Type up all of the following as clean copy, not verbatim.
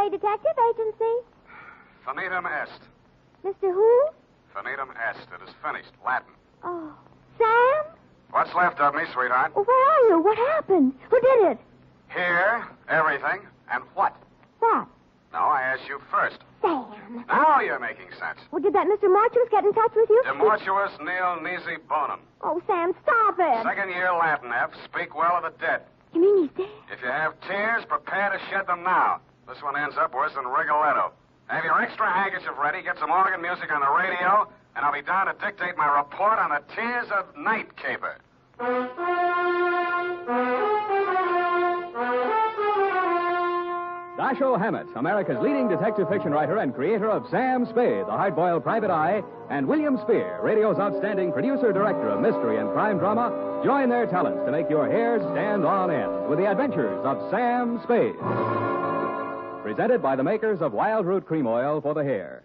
Spade Detective Agency. Finitum est. Mr. Who? Finitum est. It is finished. Latin. Oh, Sam? What's left of me, sweetheart? Well, where are you? What happened? Who did it? Here, everything, and what? What? No, I asked you first. Sam. Now you're making sense. Well, did that Mr. Mortuus get in touch with you? Demortuus nil nisi bonum. Oh, Sam, stop it. Second year Latin, F. Speak well of the dead. You mean he's dead? If you have tears, prepare to shed them now. This one ends up worse than Rigoletto. Have your extra handkerchief ready, get some organ music on the radio, and I'll be down to dictate my report on the Tears of Night caper. Dashiell Hammett, America's leading detective fiction writer and creator of Sam Spade, the hard-boiled private eye, and William Spear, radio's outstanding producer-director of mystery and crime drama, join their talents to make your hair stand on end with the adventures of Sam Spade. Presented by the makers of Wild Root Cream Oil for the hair.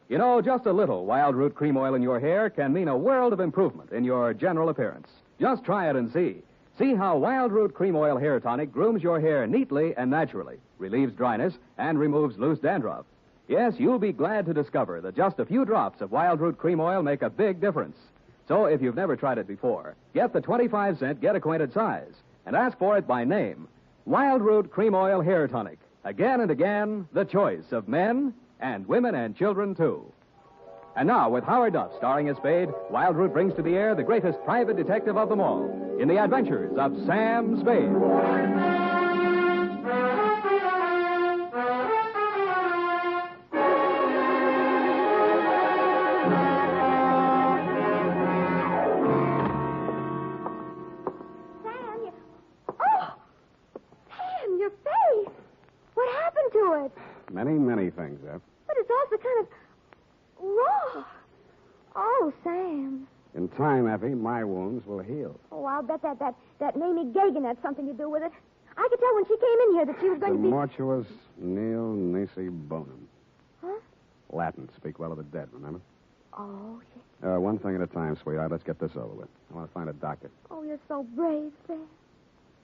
You know, just a little Wild Root Cream Oil in your hair can mean a world of improvement in your general appearance. Just try it and see. See how Wild Root Cream Oil Hair Tonic grooms your hair neatly and naturally, relieves dryness, and removes loose dandruff. Yes, you'll be glad to discover that just a few drops of Wild Root Cream Oil make a big difference. So if you've never tried it before, get the 25-cent Get Acquainted size and ask for it by name. Wild Root Cream Oil Hair Tonic. Again and again, the choice of men and women and children, too. And now, with Howard Duff starring as Spade, Wild Root brings to the air the greatest private detective of them all in the adventures of Sam Spade. Many things, Eph. But it's also kind of raw. Oh, Sam. In time, Effie, my wounds will heal. Oh, I'll bet that Mamie Gagan had something to do with it. I could tell when she came in here that she was going to be... Demortuus nil nisi bonum. Huh? Latin. Speak well of the dead, remember? Oh, yes. One thing at a time, sweetheart. Let's get this over with. I want to find a doctor. Oh, you're so brave, Sam.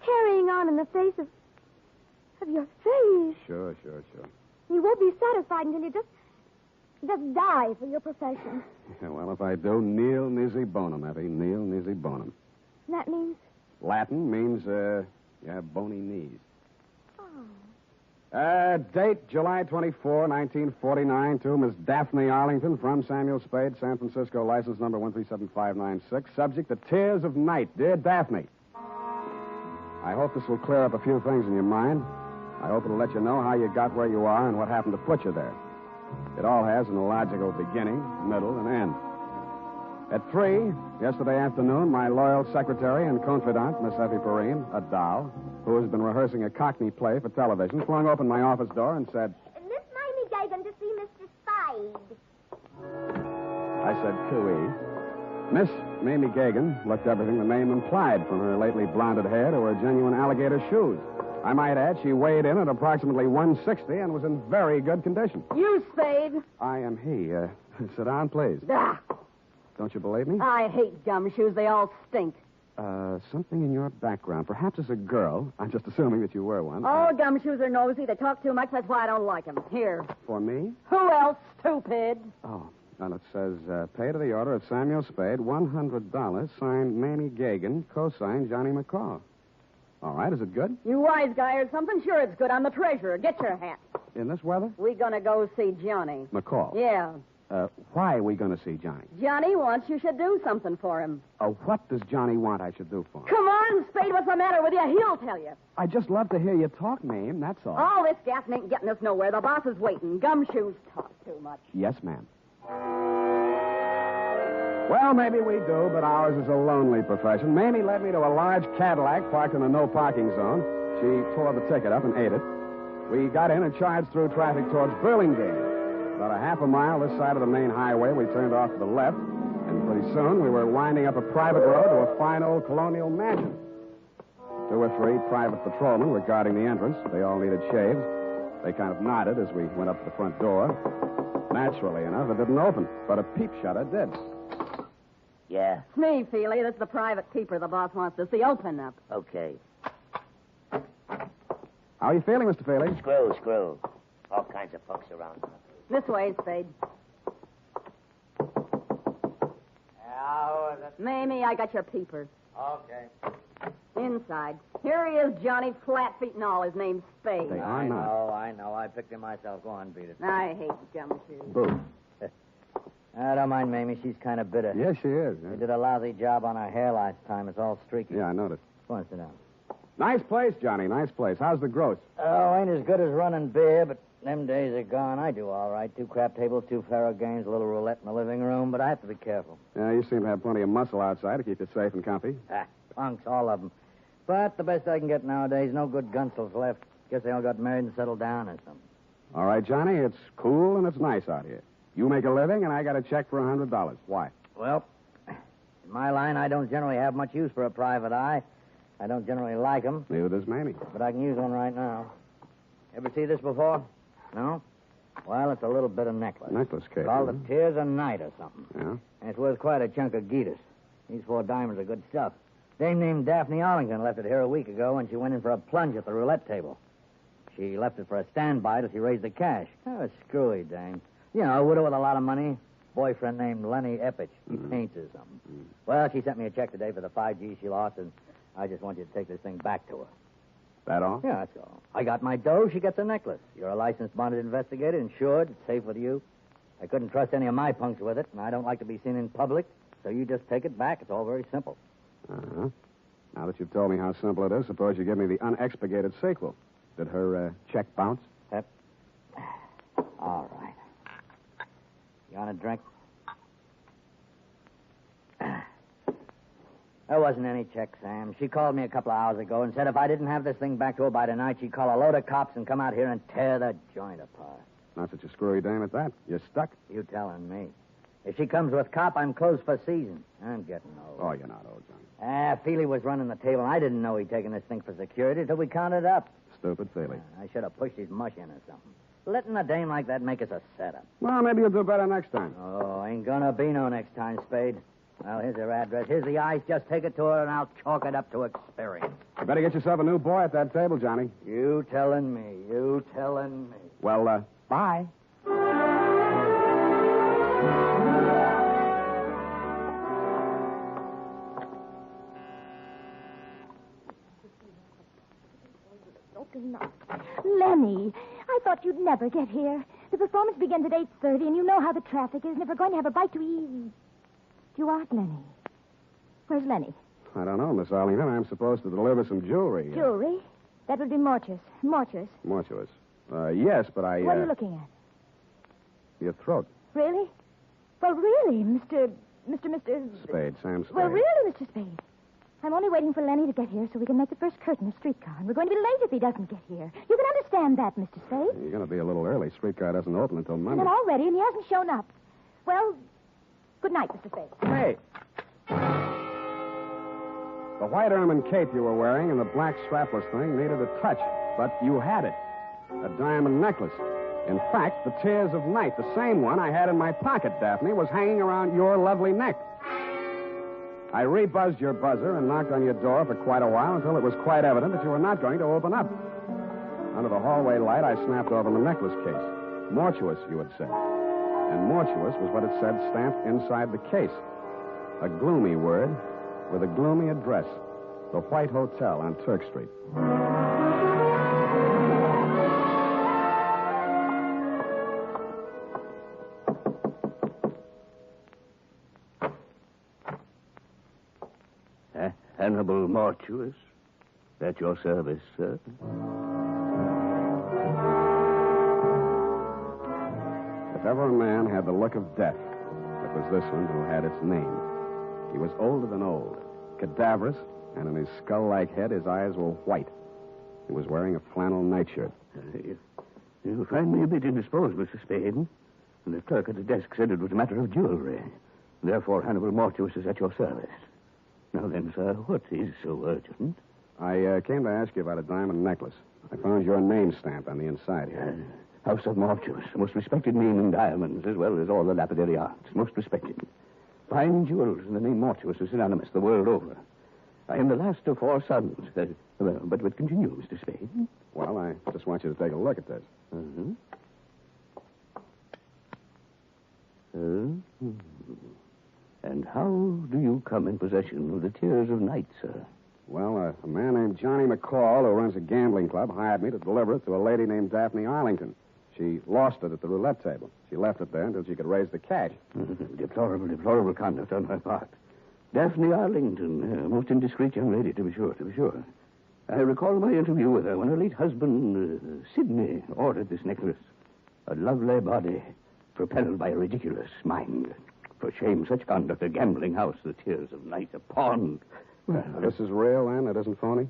Carrying on in the face of your face. Sure. You won't be satisfied until you just die for your profession. Yeah, well, if I do, nil nisi bonum, Effie. Nil nisi bonum. That means? Latin means, you have bony knees. Oh. Date, July 24, 1949, to Miss Daphne Arlington from Samuel Spade, San Francisco, license number 137596. Subject, the Tears of Night. Dear Daphne, I hope this will clear up a few things in your mind. I hope it'll let you know how you got where you are and what happened to put you there. It all has an illogical beginning, middle, and end. At 3, yesterday afternoon, my loyal secretary and confidant, Miss Effie Perrine, a doll, who has been rehearsing a Cockney play for television, flung open my office door and said, Miss Mamie Gagan to see Mr. Spade. I said, cooey. Miss Mamie Gagan looked everything the name implied, from her lately blonded hair to her genuine alligator shoes. I might add, she weighed in at approximately 160 and was in very good condition. You, Spade. I am he. Sit down, please. Ah, Don't you believe me? I hate gumshoes. They all stink. Something in your background. Perhaps as a girl. I'm just assuming that you were one. All gumshoes are nosy. They talk too much. That's why I don't like them. Here. For me? Who else, stupid? Oh, and it says, pay to the order of Samuel Spade, $100, signed Mamie Gagan, co-signed Johnny McCall. All right, is it good? You wise guy or something? Sure it's good. I'm the treasurer. Get your hat. In this weather? We gonna go see Johnny. McCall. Yeah. Why are we going to see Johnny? Johnny wants you should do something for him. What does Johnny want I should do for him? Come on, Spade. What's the matter with you? He'll tell you. I just love to hear you talk, Mame. That's all. All this gassing ain't getting us nowhere. The boss is waiting. Gumshoes talk too much. Yes, ma'am. Well, maybe we do, but ours is a lonely profession. Mamie led me to a large Cadillac parked in a no-parking zone. She tore the ticket up and ate it. We got in and charged through traffic towards Burlingame. About a half a mile this side of the main highway, we turned off to the left, and pretty soon we were winding up a private road to a fine old colonial mansion. 2 or 3 private patrolmen were guarding the entrance. They all needed shaves. They kind of nodded as we went up to the front door. Naturally enough, it didn't open, but a peep shutter did. Yeah, It's me, Feely. This is the private keeper the boss wants to see. Open up. okay. How are you feeling, Mr. Feely? Screw. All kinds of folks around. This way, Spade. How is it? Mamie, I got your peepers. Okay. Inside. Here he is, Johnny, flat feet and all. His name's Spade. They I are not. I know. I picked him myself. Go on, beat it. I hate gumshoes. Boo. I don't mind Mamie. She's kind of bitter. Yes, she is. She did a lousy job on her hair last time. It's all streaky. Yeah, I noticed. Go on, sit down. Nice place, Johnny. Nice place. How's the gross? Oh, ain't as good as running beer, but them days are gone. I do all right. 2 crap tables, 2 faro games, a little roulette in the living room, but I have to be careful. Yeah, you seem to have plenty of muscle outside to keep you safe and comfy. Punks, all of them. But the best I can get nowadays, no good gunsels left. Guess they all got married and settled down or something. All right, Johnny, it's cool and it's nice out here. You make a living, and I got a check for $100. Why? Well, in my line, I don't generally have much use for a private eye. I don't generally like them, Neither does Mamie. but I can use one right now. Ever see this before? No? Well, it's a little bit of necklace. Necklace case. Called the Tears of Night or something. Yeah? And it's worth quite a chunk of Geetus. These 4 diamonds are good stuff. Dame named Daphne Arlington left it here a week ago when she went in for a plunge at the roulette table. She left it for a standby till she raised the cash. Oh, a screwy dame. You know, a widow with a lot of money. Boyfriend named Lenny Eppich. He paints or something. Well, she sent me a check today for the 5 G's she lost, and I just want you to take this thing back to her. That all? Yeah, that's all. I got my dough, she gets a necklace. You're a licensed bonded investigator, insured, it's safe with you. I couldn't trust any of my punks with it, and I don't like to be seen in public, so you just take it back. It's all very simple. Uh-huh. Now that you've told me how simple it is, suppose you give me the unexpurgated sequel. Did her check bounce? Yep. All right. You want a drink? There wasn't any check, Sam. She called me a couple of hours ago and said if I didn't have this thing back to her by tonight, she'd call a load of cops and come out here and tear the joint apart. Not such a screwy dame at that. You're stuck? You telling me. If she comes with cop, I'm closed for season. I'm getting old. Oh, you're not old, Johnny. Feely was running the table. I didn't know he'd taken this thing for security till we counted up. Stupid Feely. I should have pushed his mush in or something. Letting a dame like that make us a setup. Well, maybe you'll do better next time. Oh, ain't gonna be no next time, Spade. Well, here's her address. Here's the ice. Just take it to her, and I'll chalk it up to experience. You better get yourself a new boy at that table, Johnny. You telling me. You telling me. Well, bye. Lenny, I thought you'd never get here. The performance begins at 8:30, and you know how the traffic is, and if we're going to have a bite to eat... You aren't Lenny. Where's Lenny? I don't know, Miss Arlington. I'm supposed to deliver some jewelry. Jewelry? That would be mortuous. Mortuous. Mortuous. Yes, but I... What are you looking at? Your throat. Really? Well, really, Mr. Spade, Sam Spade. Well, really, Mr. Spade. I'm only waiting for Lenny to get here so we can make the first curtain of streetcar. And we're going to be late if he doesn't get here. You can understand that, Mr. Spade. You're going to be a little early. Streetcar doesn't open until Monday. And I'm all ready, and he hasn't shown up. Well, good night, Mr. Spade. Hey. The white ermine cape you were wearing and the black strapless thing needed a touch, but you had it. A diamond necklace. In fact, the Tears of Night, the same one I had in my pocket, Daphne, was hanging around your lovely neck. I rebuzzed your buzzer and knocked on your door for quite a while until it was quite evident that you were not going to open up. Under the hallway light, I snapped open the necklace case. Mortuous, you had said. And mortuous was what it said stamped inside the case. A gloomy word with a gloomy address. The White Hotel on Turk Street. Hannibal Mortuous. At your service, sir. If ever a man had the look of death, it was this one who had its name. He was older than old, cadaverous, and in his skull-like head his eyes were white. He was wearing a flannel nightshirt. You find me a bit indisposed, Mr. Spade. And the clerk at the desk said it was a matter of jewelry. Therefore, Hannibal Mortuous is at your service. Now then, sir, what is so urgent? I came to ask you about a diamond necklace. I found your name stamp on the inside here. House of Mortuous, most respected name in diamonds, as well as all the lapidary arts. Most respected. Fine jewels and the name Mortuous is synonymous the world over. I am the last of 4 sons. But continue, Mr. Spade. Well, I just want you to take a look at this. Uh-huh. And how do you come in possession of the Tears of Night, sir? Well, a man named Johnny McCall, who runs a gambling club, hired me to deliver it to a lady named Daphne Arlington. She lost it at the roulette table. She left it there until she could raise the cash. Deplorable conduct on my part. Daphne Arlington, a most indiscreet young lady, to be sure. I recall my interview with her when her late husband, Sidney, ordered this necklace. A lovely body, propelled by a ridiculous mind. For shame, such conduct, a gambling house, the Tears of Night, a pawn. Well, This is real, then? It isn't phony?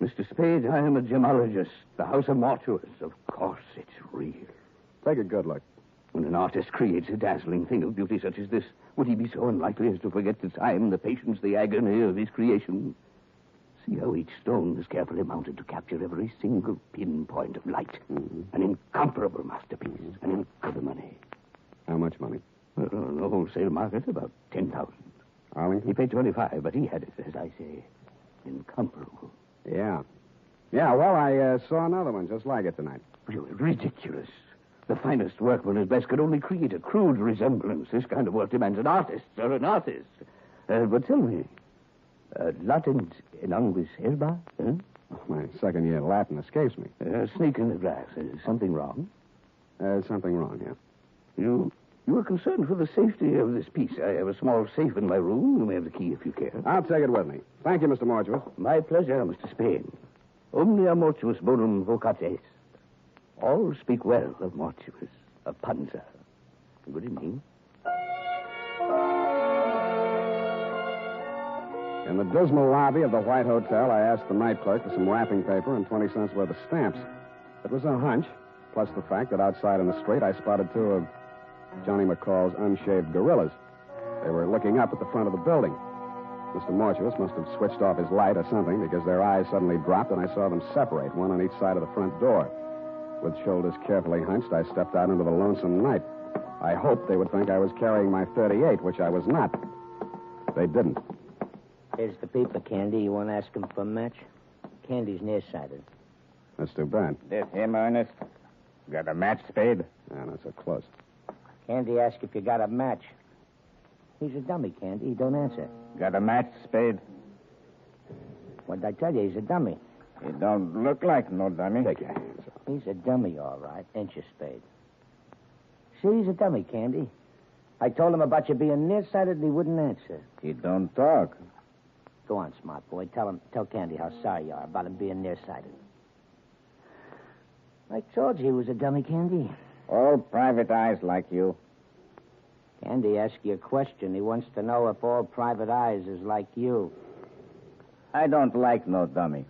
Mr. Spade, I am a gemologist. The House of Mortuus. Of course, it's real. Take a good look. When an artist creates a dazzling thing of beauty such as this, would he be so unlikely as to forget the time, the patience, the agony of his creation? See how each stone is carefully mounted to capture every single pinpoint of light. Mm-hmm. An incomparable masterpiece. An incredible money. How much money? Well, on the wholesale market, about 10,000. Arlington? He paid 25, but he had it, as I say, incomparable. Yeah. Yeah, well, I saw another one just like it tonight. Ridiculous. The finest workman at best could only create a crude resemblance. This kind of work demands an artist, sir, an artist. But tell me, Latin en anguis herba? Huh? My second year Latin escapes me. Snake in the grass. Something wrong? Something wrong, yeah. You are concerned for the safety of this piece. I have a small safe in my room. You may have the key if you care. I'll take it with me. Thank you, Mr. Mortuus. My pleasure, Mr. Spade. Omnia mortuus bonum vocat est. All speak well of Mortuus, of Panzer. Good evening. In the dismal lobby of the White Hotel, I asked the night clerk for some wrapping paper and 20 cents worth of stamps. It was a hunch, plus the fact that outside in the street I spotted two of Johnny McCall's unshaved gorillas. They were looking up at the front of the building. Mr. Mortuus must have switched off his light or something because their eyes suddenly dropped and I saw them separate, one on each side of the front door. With shoulders carefully hunched, I stepped out into the lonesome night. I hoped they would think I was carrying my .38, which I was not. They didn't. Here's the paper, Candy. You want to ask him for a match? Candy's nearsighted. That's too bad. This him, Ernest? Got a match, Spade? Yeah, not so close. Candy asked if you got a match. He's a dummy, Candy. He don't answer. Got a match, Spade? What did I tell you? He's a dummy. He don't look like no dummy. Take your hands off. He's a dummy, all right. Ain't you, Spade? See, he's a dummy, Candy. I told him about you being nearsighted and he wouldn't answer. He don't talk. Go on, smart boy. Tell Candy how sorry you are about him being nearsighted. I told you he was a dummy, Candy. All private eyes like you. Candy asked you a question. He wants to know if all private eyes is like you. I don't like no dummy.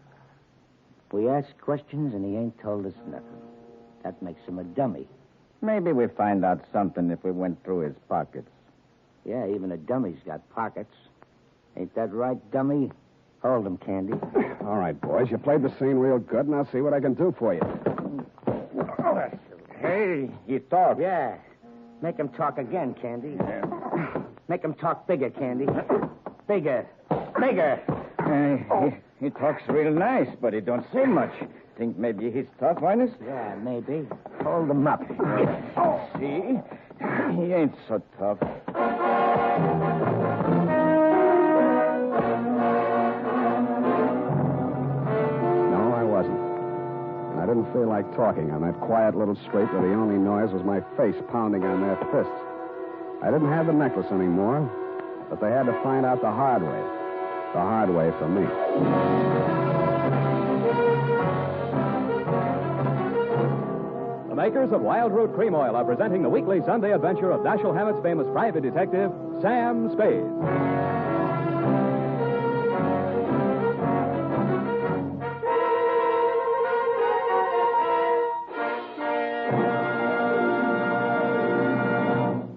We ask questions and he ain't told us nothing. That makes him a dummy. Maybe we find out something if we went through his pockets. Yeah, even a dummy's got pockets. Ain't that right, dummy? Hold him, Candy. All right, boys, you played the scene real good, and I'll see what I can do for you. Hey, he talks. Yeah. Make him talk again, Candy. Make him talk bigger, Candy. Bigger. Bigger. He talks real nice, but he don't say much. Think maybe he's tough, Ernest? Yeah, maybe. Hold him up. See? He ain't so tough. No, I wasn't. And I didn't feel like talking on that quiet little street where the only noise was my face pounding on their fists. I didn't have the necklace anymore, but they had to find out the hard way. The hard way for me. The makers of Wild Root Cream Oil are presenting the weekly Sunday adventure of Dashiell Hammett's famous private detective, Sam Spade.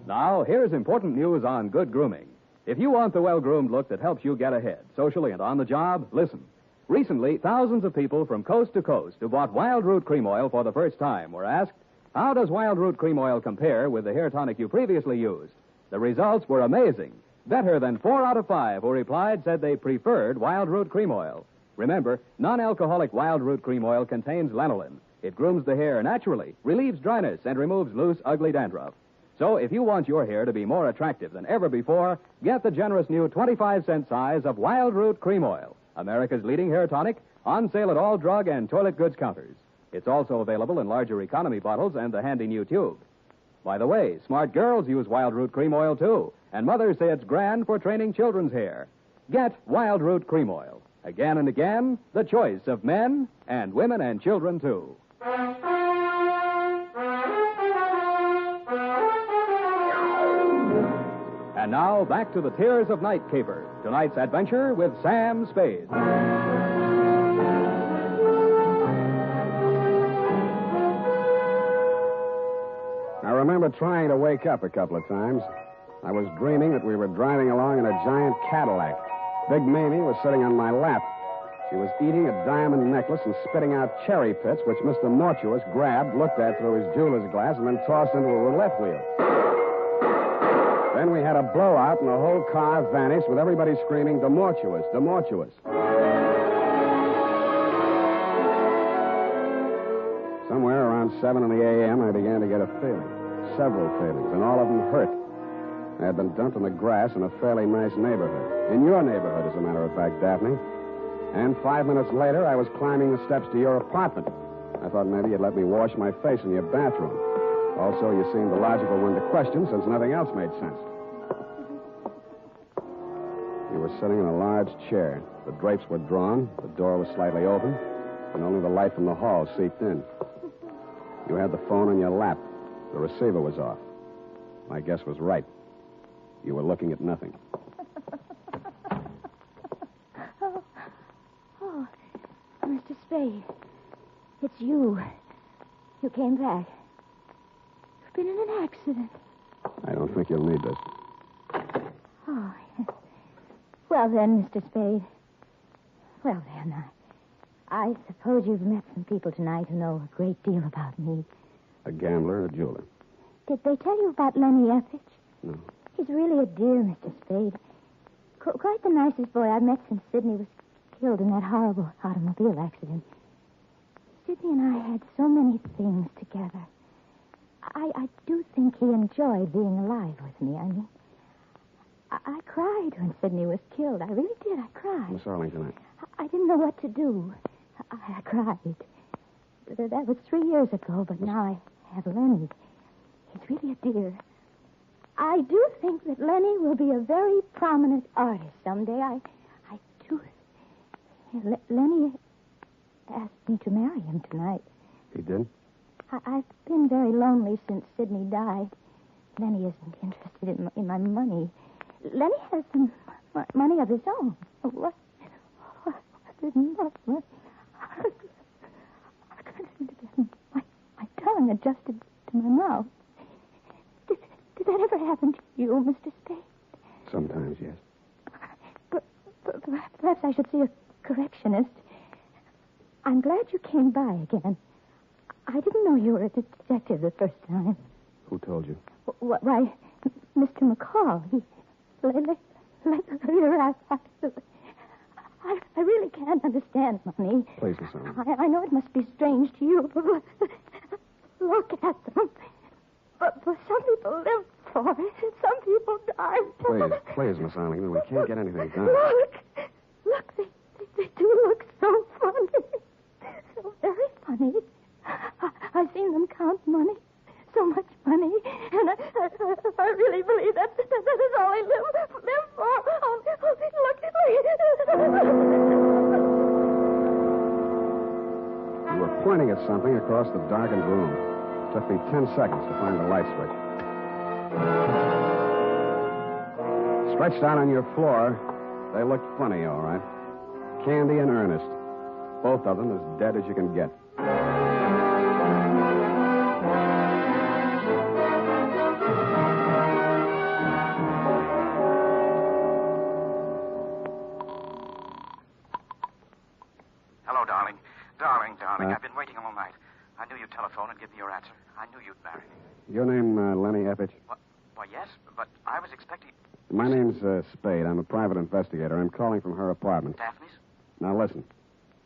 Now, here's important news on good grooming. If you want the well-groomed look that helps you get ahead, socially and on the job, listen. Recently, thousands of people from coast to coast who bought Wild Root Cream Oil for the first time were asked, how does Wild Root Cream Oil compare with the hair tonic you previously used? The results were amazing. Better than 4 out of 5 who replied said they preferred Wild Root Cream Oil. Remember, non-alcoholic Wild Root Cream Oil contains lanolin. It grooms the hair naturally, relieves dryness, and removes loose, ugly dandruff. So if you want your hair to be more attractive than ever before, get the generous new 25-cent size of Wild Root Cream Oil, America's leading hair tonic, on sale at all drug and toilet goods counters. It's also available in larger economy bottles and the handy new tube. By the way, smart girls use Wild Root Cream Oil, too, and mothers say it's grand for training children's hair. Get Wild Root Cream Oil. Again and again, the choice of men and women and children, too. And now, back to the Tears of Night caper. Tonight's adventure with Sam Spade. I remember trying to wake up a couple of times. I was dreaming that we were driving along in a giant Cadillac. Big Mamie was sitting on my lap. She was eating a diamond necklace and spitting out cherry pits, which Mr. Mortuus grabbed, looked at through his jeweler's glass, and then tossed into a roulette wheel. Then we had a blowout, and the whole car vanished with everybody screaming, "Demortuous, Demortuous." Somewhere around 7 in the a.m., I began to get a feeling. Several feelings, and all of them hurt. I had been dumped in the grass in a fairly nice neighborhood. In your neighborhood, as a matter of fact, Daphne. And 5 minutes later, I was climbing the steps to your apartment. I thought maybe you'd let me wash my face in your bathroom. Also, you seemed the logical one to question since nothing else made sense. You were sitting in a large chair. The drapes were drawn, the door was slightly open, and only the light from the hall seeped in. You had the phone in your lap. The receiver was off. My guess was right. You were looking at nothing. Oh, Mr. Spade, it's you. You came back. You've been in an accident. I don't think you'll need this. Oh, yes. Well then, Mr. Spade. Well then, I suppose you've met some people tonight who know a great deal about me. A gambler, a jeweler. Did they tell you about Lenny Eppich? No. He's really a dear, Mr. Spade. Quite the nicest boy I've met since Sidney was killed in that horrible automobile accident. Sidney and I had so many things together. I do think he enjoyed being alive with me. I mean, I cried when Sidney was killed. I really did. I cried. Miss Arlington, I didn't know what to do. I cried. That was 3 years ago, but now I have Lenny. He's really a dear. I do think that Lenny will be a very prominent artist someday. I do. Lenny asked me to marry him tonight. He did? I've been very lonely since Sidney died. Lenny isn't interested in my money. Lenny has some money of his own. What is money? I couldn't get my tongue adjusted to my mouth. Did that ever happen to you, Mr. Spade? Sometimes, yes. But perhaps I should see a correctionist. I'm glad you came by again. I didn't know you were a detective the first time. Who told you? Why, Mr. McCall. I really can't understand money. Please, Miss Arlington. I know it must be strange to you, but look at them. But some people live for it, some people die. Please, Miss Arlington, we can't get anything done. Look, they do look so funny. So very funny. I've seen them count money. So much money. And I really believe that is all they live for. Oh, look. You were pointing at something across the darkened room. It took me 10 seconds to find the light switch. Stretched out on your floor, they looked funny, all right. Candy and Ernest. Both of them as dead as you can get. Hello, darling. Darling, I've been waiting all night. I knew you'd telephone and give me your answer. I knew you'd marry me. Your name, Lenny Eppich? Why, yes, but I was expecting... My name's Spade. I'm a private investigator. I'm calling from her apartment. Daphne's? Now, listen.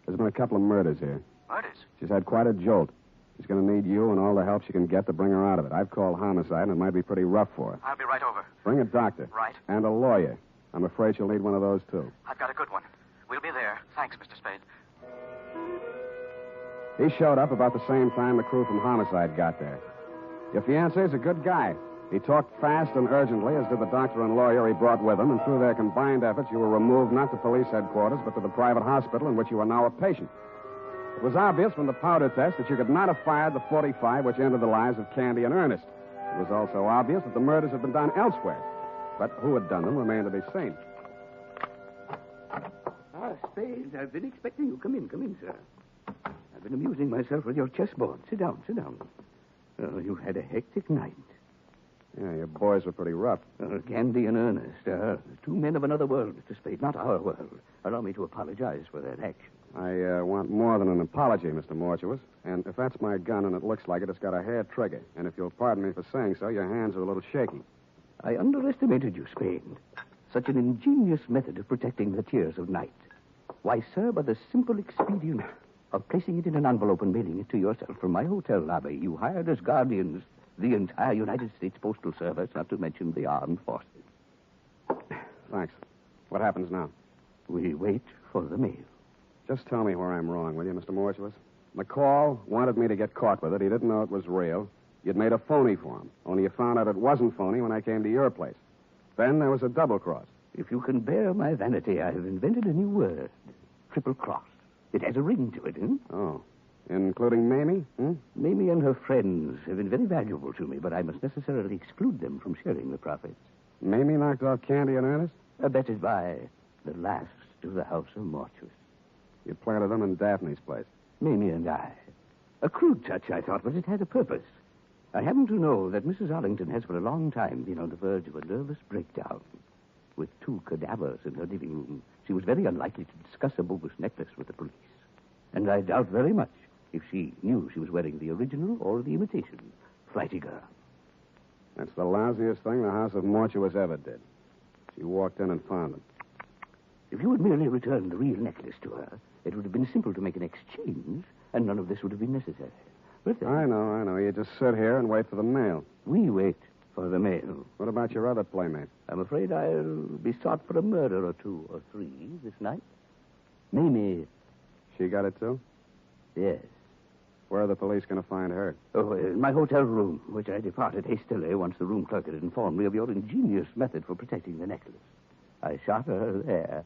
There's been a couple of murders here. Murders? She's had quite a jolt. She's going to need you and all the help she can get to bring her out of it. I've called homicide, and it might be pretty rough for her. I'll be right over. Bring a doctor. Right. And a lawyer. I'm afraid she'll need one of those, too. I've got a good one. We'll be there. Thanks, Mr. Spade. He showed up about the same time the crew from homicide got there. Your fiancé's a good guy. He talked fast and urgently, as did the doctor and lawyer he brought with him, and through their combined efforts, you were removed not to police headquarters, but to the private hospital in which you are now a patient. It was obvious from the powder test that you could not have fired the .45 which ended the lives of Candy and Ernest. It was also obvious that the murders had been done elsewhere. But who had done them remained to be seen. Ah, Spade, I've been expecting you. Come in, sir. I've been amusing myself with your chessboard. Sit down. Oh, you had a hectic night. Yeah, your boys were pretty rough. Candy and Ernest, two men of another world, Mr. Spade, not our world. Allow me to apologize for that action. I want more than an apology, Mr. Mortuus. And if that's my gun, and it looks like it, it's got a hair trigger. And if you'll pardon me for saying so, your hands are a little shaky. I underestimated you, Spade. Such an ingenious method of protecting the tears of night. Why, sir, by the simple expedient of placing it in an envelope and mailing it to yourself from my hotel lobby, you hired as guardians the entire United States Postal Service, not to mention the armed forces. Thanks. What happens now? We wait for the mail. Just tell me where I'm wrong, will you, Mr. Mortuus? McCall wanted me to get caught with it. He didn't know it was real. You'd made a phony for him. Only you found out it wasn't phony when I came to your place. Then there was a double cross. If you can bear my vanity, I have invented a new word. Triple cross. It has a ring to it, Oh. Including Mamie? Mamie and her friends have been very valuable to me, but I must necessarily exclude them from sharing the profits. Mamie knocked off Candy and Ernest? Abetted by the last of the House of Mortuus. You planted them in Daphne's place. Mamie and I. A crude touch, I thought, but it had a purpose. I happen to know that Mrs. Arlington has for a long time been on the verge of a nervous breakdown. With 2 cadavers in her living room, she was very unlikely to discuss a bogus necklace with the police. And I doubt very much if she knew she was wearing the original or the imitation. Flighty girl. That's the lousiest thing the House of Mortuus ever did. She walked in and found them. If you had merely returned the real necklace to her, it would have been simple to make an exchange, and none of this would have been necessary. But I know. You just sit here and wait for the mail. We wait for the mail. What about your other playmate? I'm afraid I'll be sought for a murder or 2 or 3 this night. Mamie. She got it, too? Yes. Where are the police going to find her? Oh, in my hotel room, which I departed hastily once the room clerk had informed me of your ingenious method for protecting the necklace. I shot her there.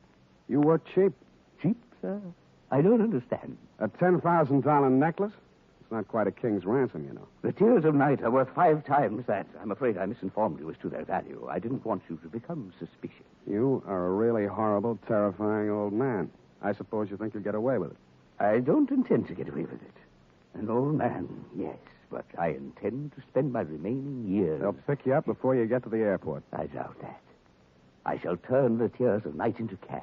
You were cheap. Cheap, sir? I don't understand. A $10,000 necklace? It's not quite a king's ransom, you know. The tears of night are worth 5 times that. I'm afraid I misinformed you as to their value. I didn't want you to become suspicious. You are a really horrible, terrifying old man. I suppose you think you'll get away with it. I don't intend to get away with it. An old man, yes, but I intend to spend my remaining years... They'll pick you up before you get to the airport. I doubt that. I shall turn the tears of night into cash.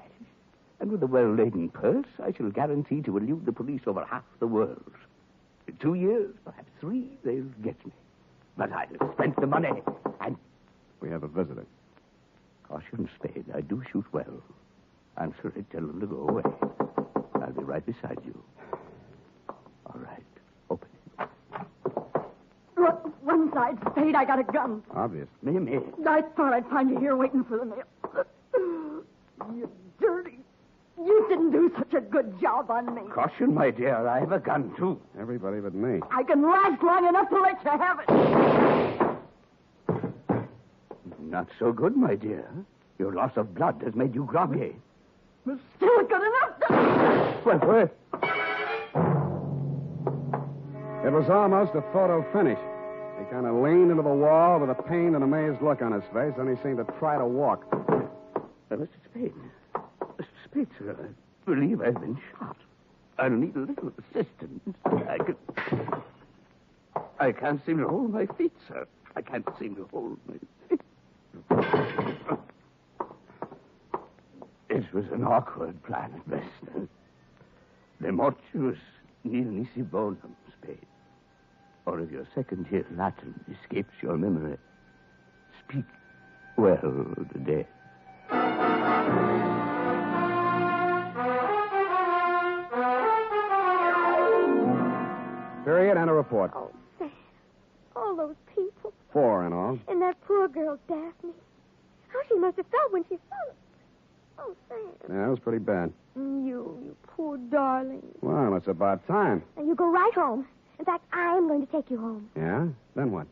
And with a well-laden purse, I shall guarantee to elude the police over half the world. In 2 years, perhaps 3, they'll get me. But I've spent the money, and... We have a visitor. Caution, Spade. I do shoot well. Answer it, tell them to go away. I'll be right beside you. All right. Open it. One side, Spade, I got a gun. Obvious. Mamie. I thought I'd find you here waiting for the mail. You dirty. You didn't do such a good job on me. Caution, my dear. I have a gun, too. Everybody but me. I can last long enough to let you have it. Not so good, my dear. Your loss of blood has made you groggy. But still good enough. Well, It was almost a photo finish. He kind of leaned into the wall with a pained and amazed look on his face, then he seemed to try to walk. Mr. Spade. Mr. Spade, sir, I believe I've been shot. I'll need a little assistance. I can't seem to hold my feet, sir. I can't seem to hold my feet. It was an awkward plan at best. The mortuus nil nisi bonum, Spade. Or if your second-year Latin escapes your memory, speak well the dead. Period, and a report. Oh, Sam. All those people. 4 in all. And that poor girl, Daphne. How she must have felt when she saw it. Oh, Sam. Yeah, it was pretty bad. You poor darling. Well, it's about time. And you go right home. In fact, I'm going to take you home. Yeah? Then what?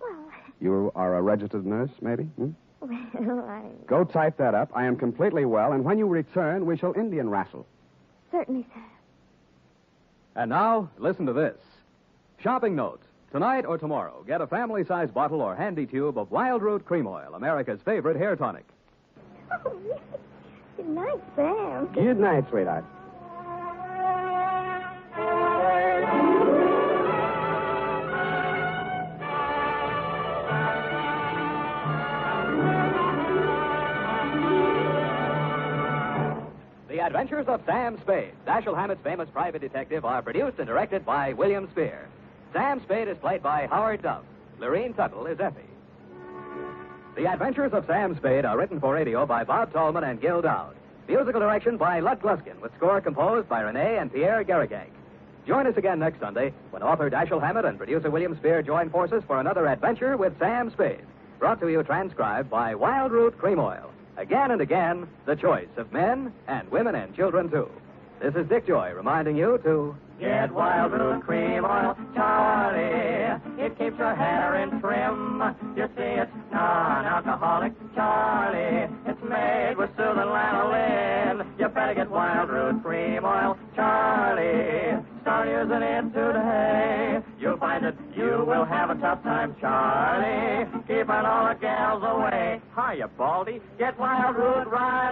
Well, You are a registered nurse, maybe? I... Go type that up. I am completely well, and when you return, we shall Indian wrestle. Certainly, Sam. And now, listen to this. Shopping note. Tonight or tomorrow, get a family-sized bottle or handy tube of Wild Root Cream Oil, America's favorite hair tonic. Oh, good night, Sam. Good night, sweetheart. The Adventures of Sam Spade, Dashiell Hammett's famous private detective, are produced and directed by William Spear. Sam Spade is played by Howard Duff. Lorene Tuttle is Effie. The Adventures of Sam Spade are written for radio by Bob Tallman and Gil Dowd. Musical direction by Lud Gluskin, with score composed by Renee and Pierre Garrigank. Join us again next Sunday when author Dashiell Hammett and producer William Spear join forces for another adventure with Sam Spade. Brought to you transcribed by Wild Root Cream Oil. Again and again, the choice of men and women and children, too. This is Dick Joy reminding you to... Get Wild Root Cream Oil, Charlie. It keeps your hair in trim. You see, it's non-alcoholic, Charlie. It's made with soothing lanolin. You better get Wild Root Cream Oil, Charlie. Start using it today. You'll find that you will have a tough time, Charlie. Keeping all the gals away. Hiya, Baldy. Get Wild Root right